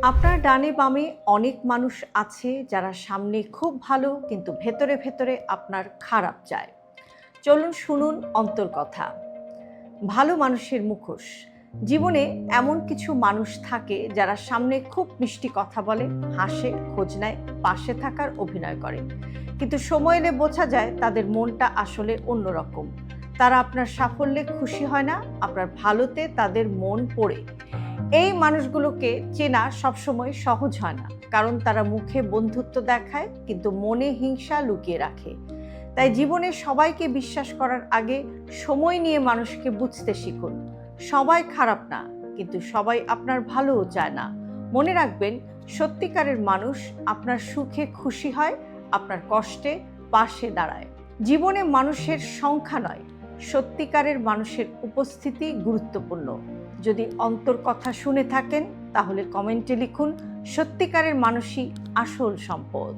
আপনার ডানে বামে অনেক মানুষ আছে যারা সামনে খুব ভালো কিন্তু ভেতরে ভেতরে আপনার খারাপ চায়। চলুন শুনুন অন্তর্কথা। ভালো মানুষের মুখোশ। জীবনে এমন কিছু মানুষ থাকে যারা সামনে খুব মিষ্টি কথা বলে, হাসে, খোঁজ নেয়, পাশে থাকার অভিনয় করে, কিন্তু সময় এলে বোঝা যায় তাদের মনটা আসলে অন্যরকম। তারা আপনার সাফল্যে খুশি হয় না, আপনার ভালোতে তাদের মন পড়ে। এই মানুষগুলোকে চেনা সবসময় সহজ হয় না, কারণ তারা মুখে বন্ধুত্ব দেখায় কিন্তু মনে হিংসা লুকিয়ে রাখে। তাই জীবনে সবাইকে বিশ্বাস করার আগে সময় নিয়ে মানুষকে বুঝতে শিখুন। সবাই খারাপ না, কিন্তু সবাই আপনার ভালোও চায় না। মনে রাখবেন, সত্যিকারের মানুষ আপনার সুখে খুশি হয়, আপনার কষ্টে পাশে দাঁড়ায়। জীবনে মানুষের সংখ্যা নয়, সত্যিকারের মানুষের উপস্থিতি গুরুত্বপূর্ণ। যদি অন্তর্কথা শুনে থাকেন তাহলে কমেন্টে লিখুন, সত্যিকারের মানুষই আসল সম্পদ।